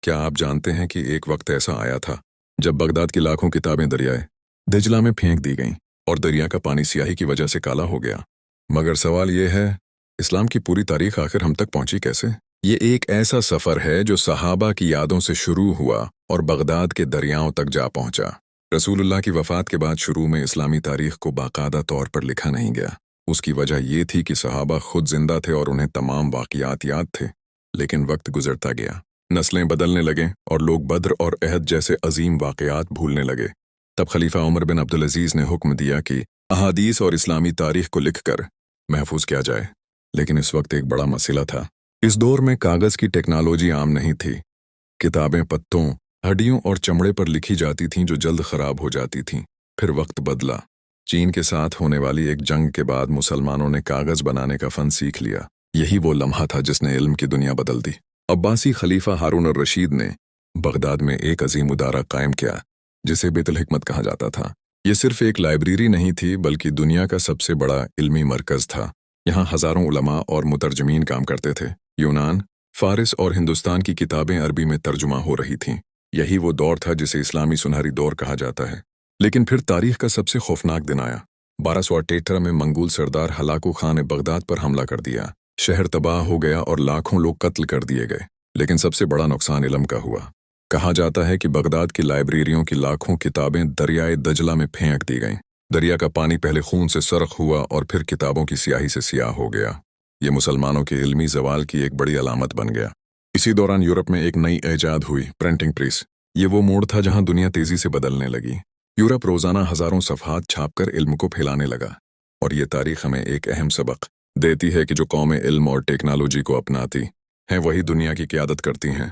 کیا آپ جانتے ہیں کہ ایک وقت ایسا آیا تھا جب بغداد کی لاکھوں کتابیں دریائے دجلہ میں پھینک دی گئیں اور دریا کا پانی سیاہی کی وجہ سے کالا ہو گیا؟ مگر سوال یہ ہے، اسلام کی پوری تاریخ آخر ہم تک پہنچی کیسے؟ یہ ایک ایسا سفر ہے جو صحابہ کی یادوں سے شروع ہوا اور بغداد کے دریاؤں تک جا پہنچا۔ رسول اللہ کی وفات کے بعد شروع میں اسلامی تاریخ کو باقاعدہ طور پر لکھا نہیں گیا۔ اس کی وجہ یہ تھی کہ صحابہ خود زندہ تھے اور انہیں تمام واقعات یاد تھے، لیکن وقت گزرتا گیا، نسلیں بدلنے لگیں اور لوگ بدر اور احد جیسے عظیم واقعات بھولنے لگے۔ تب خلیفہ عمر بن عبدالعزیز نے حکم دیا کہ احادیث اور اسلامی تاریخ کو لکھ کر محفوظ کیا جائے، لیکن اس وقت ایک بڑا مسئلہ تھا۔ اس دور میں کاغذ کی ٹیکنالوجی عام نہیں تھی۔ کتابیں پتوں، ہڈیوں اور چمڑے پر لکھی جاتی تھیں جو جلد خراب ہو جاتی تھیں۔ پھر وقت بدلا۔ چین کے ساتھ ہونے والی ایک جنگ کے بعد مسلمانوں نے کاغذ بنانے کا فن سیکھ لیا۔ یہی وہ لمحہ تھا جس نے علم کی دنیا بدل دی۔ عباسی خلیفہ ہارون الرشید نے بغداد میں ایک عظیم ادارہ قائم کیا جسے بیت الحکمت کہا جاتا تھا۔ یہ صرف ایک لائبریری نہیں تھی بلکہ دنیا کا سب سے بڑا علمی مرکز تھا۔ یہاں ہزاروں علماء اور مترجمین کام کرتے تھے۔ یونان، فارس اور ہندوستان کی کتابیں عربی میں ترجمہ ہو رہی تھیں۔ یہی وہ دور تھا جسے اسلامی سنہری دور کہا جاتا ہے۔ لیکن پھر تاریخ کا سب سے خوفناک دن آیا۔ 1218 میں منگول سردار ہلاکو خان نے بغداد پر حملہ کر دیا۔ شہر تباہ ہو گیا اور لاکھوں لوگ قتل کر دیے گئے۔ لیکن سب سے بڑا نقصان علم کا ہوا۔ کہا جاتا ہے کہ بغداد کی لائبریریوں کی لاکھوں کتابیں دریائے دجلہ میں پھینک دی گئیں۔ دریا کا پانی پہلے خون سے سرخ ہوا اور پھر کتابوں کی سیاہی سے سیاہ ہو گیا۔ یہ مسلمانوں کے علمی زوال کی ایک بڑی علامت بن گیا۔ اسی دوران یورپ میں ایک نئی ایجاد ہوئی، پرنٹنگ پریس۔ یہ وہ موڑ تھا جہاں دنیا تیزی سے بدلنے لگی۔ یورپ روزانہ ہزاروں صفحات چھاپ کر علم کو پھیلانے لگا، اور یہ تاریخ ہمیں ایک اہم سبق دیتی ہے کہ جو قومیں علم اور ٹیکنالوجی کو اپناتی ہیں وہی دنیا کی قیادت کرتی ہیں۔